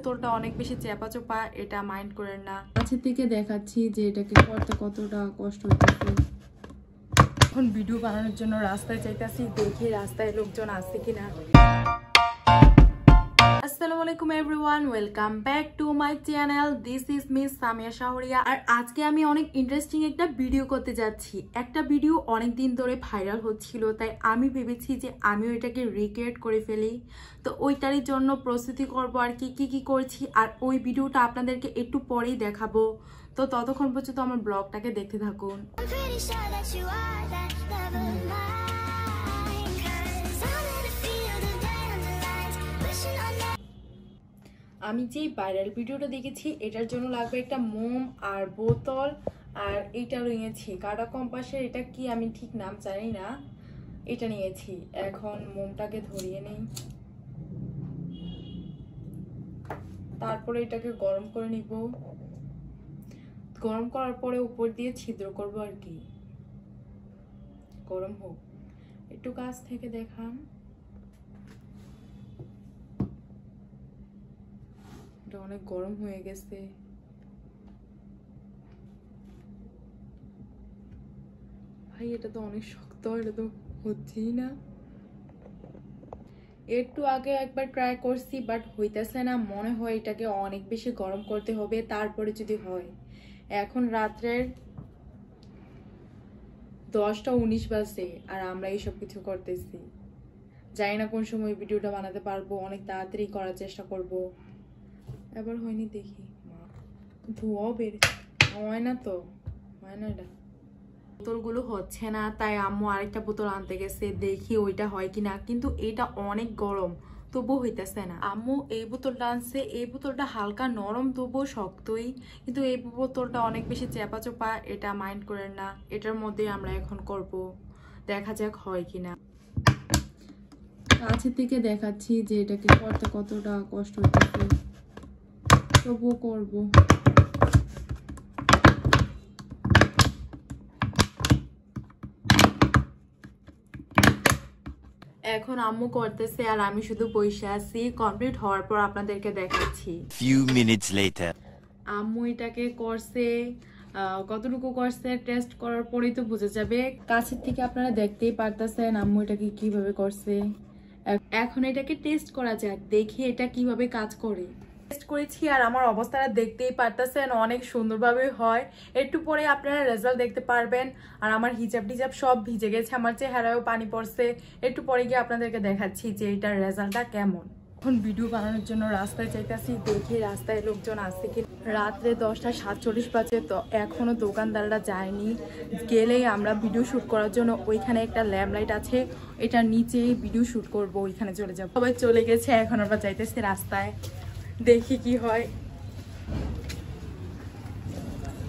তোরটা অনেক বেশি চেপা চোপা, এটা মাইন্ড করেন না। কাছের থেকে দেখাচ্ছি যে এটাকে করতে কতটা কষ্ট হচ্ছে। এখন ভিডিও বানানোর জন্য রাস্তায় যাইতাছি, দেখি রাস্তায় লোকজন আছে কিনা। আসসালামু আলাইকুম everyone, welcome back to my channel. This is miss Samia Shahria. আর আজকে আমি অনেক ইন্টারেস্টিং একটা ভিডিও করতে যাচ্ছি। একটা ভিডিও অনেক দিন ধরে ভাইরাল হচ্ছিল, তাই আমি ভেবেছি যে আমিও এটাকে রিক্রিয়েট করে ফেলি। তো ওইটারই জন্য প্রস্তুতি করবো আর কি করছি, আর ওই ভিডিওটা আপনাদেরকে একটু পরেই দেখাবো। তো ততক্ষণ পর্যন্ত আমার ব্লগটাকে দেখতে থাকুন। আমি যে ভাইরাল ভিডিওটা দেখেছি এটার জন্য লাগবে একটা মোম আর বোতল, আর এইটা নিয়েছি কাটা কম্পাসের, এটা কি আমি ঠিক নাম জানি না, এটা নিয়েছি। এখন মোমটাকে ধরিয়ে নেই, তারপরে এটাকে গরম করে নিব। গরম করার পরে উপর দিয়ে ছিদ্র করব আর কি। গরম হোক, একটু কাছ থেকে দেখান। এটা অনেক গরম হয়ে গেছে। ভাই এটা তো অনেক শক্ত, এটা তো হচ্ছেই না। একটু আগে একবার ট্রাই করছি, বাট হইতেছে না। মনে হয় এটাকে অনেক বেশি গরম করতে হবে, তারপরে যদি হয়। এখন রাত্রের 10টা 19 বাজে আর আমরা এইসব কিছু করতেছি। জানি না কোন সময় ভিডিওটা বানাতে পারবো, অনেক তাড়াতাড়ি করার চেষ্টা করব। এবার হয়নি, দেখি ধোঁয়াও বের হয় না, তো হয় না। এটা বোতলগুলো হচ্ছে না, তাই আম্মু আরেকটা বোতল আনতে গেছে, দেখি ওইটা হয় কিনা। কিন্তু এটা অনেক গরম, তবুও হইতেছে না। আম্মু এই বোতলটা আনছে, এই বোতলটা হালকা নরম তবুও শক্তই, কিন্তু এই বোতলটা অনেক বেশি চেপা চোপা, এটা মাইন্ড করেন না। এটার মধ্যে আমরা এখন করব, দেখা যাক হয় কিনা। কাছের থেকে দেখাচ্ছি যে এটাকে করতে কতটা কষ্ট হচ্ছে, তবুও করবো। এখন আম্মু করতেছে আর আমি শুধু বসে আছি। কমপ্লিট হওয়ার পর আপনাদেরকে দেখাচ্ছি। Few minutes later. আম্মু এটাকে করছে, কতটুকু করছে টেস্ট করার পরেই তো বোঝা যাবে। কাছের থেকে আপনারা দেখতেই পারতেছেন আম্মু এটাকে কিভাবে করছে। এখন এটাকে টেস্ট করা যাক, দেখি এটা কিভাবে কাজ করে। টেস্ট করেছি আর আমার অবস্থাটা দেখতেই পারতেছেন, অনেক সুন্দরভাবে হয়। একটু পরে আপনারা রেজাল্ট দেখতে পারবেন। আর আমার হিজাব টিজাব সব ভিজে গেছে, আমার চেহারায়ও পানি পড়ছে। একটু পরে গিয়ে আপনাদেরকে দেখাচ্ছি যে এটার রেজাল্টটা কেমন। এখন ভিডিও বানানোর জন্য রাস্তায় যাইতাছি, দেখি রাস্তায় লোকজন আছে কি। রাত্রে 10টা 47 বাজে, তো এখনো দোকানদাররা যায়নি। গেলেই আমরা ভিডিও শুট করার জন্য ওইখানে একটা ল্যাম্প লাইট আছে, এটার নিচেই ভিডিও শুট করব, ওইখানে চলে যাব। সবাই চলে গেছে, এখন আমরা যাইতেছি রাস্তায়, দেখি কি হয়।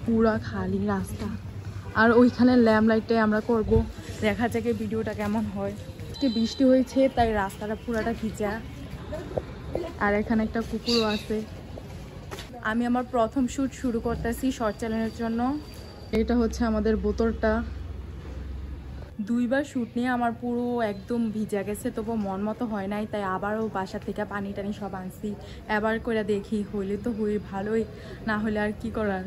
পুরা খালি রাস্তা, আর ওইখানে ল্যাম্প লাইটে আমরা করব, দেখা যাক ভিডিওটা কেমন হয়। বৃষ্টি হয়েছে তাই রাস্তাটা পুরাটা ভিজা, আর এখানে একটা কুকুরও আছে। আমি আমার প্রথম শুট শুরু করতেছি শর্ট চ্যানেলের জন্য। এটা হচ্ছে আমাদের বোতলটা। 2বার শুট নিয়ে আমার পুরো একদম ভিজা গেছে, তবু মন মতো হয় নাই, তাই আবারও বাসা থেকে পানি টানি সব আনছি। এবার করে দেখি, হইলে তো হই ভালোই, না হলে আর কি করার।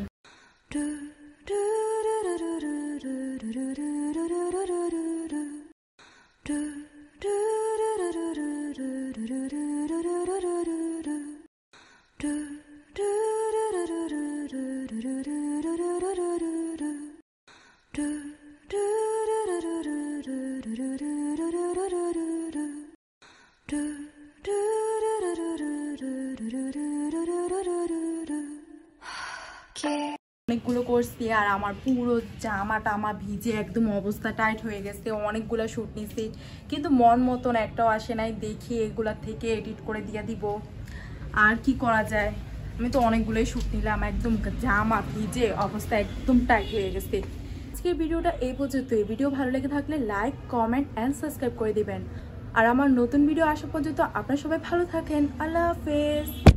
অনেকগুলো করছি আর আমার পুরো জামা টামা ভিজে একদম অবস্থা টাইট হয়ে গেছে। অনেকগুলো শুট নিছি, কিন্তু মন মতন একটাও আসে নাই। দেখি এগুলা থেকে এডিট করে দিয়ে দিব, আর কি করা যায়। আমি তো অনেকগুলোই শুট নিলাম, একদম জামা ভিজে অবস্থা একদম টাইট হয়ে গেছে। আজকের ভিডিওটা এই পর্যন্তই। ভিডিও ভালো লেগে থাকলে লাইক, কমেন্ট অ্যান্ড সাবস্ক্রাইব করে দিবেন। আর আমার নতুন ভিডিও আসা পর্যন্ত আপনারা সবাই ভালো থাকেন। আল্লাহ হাফেজ।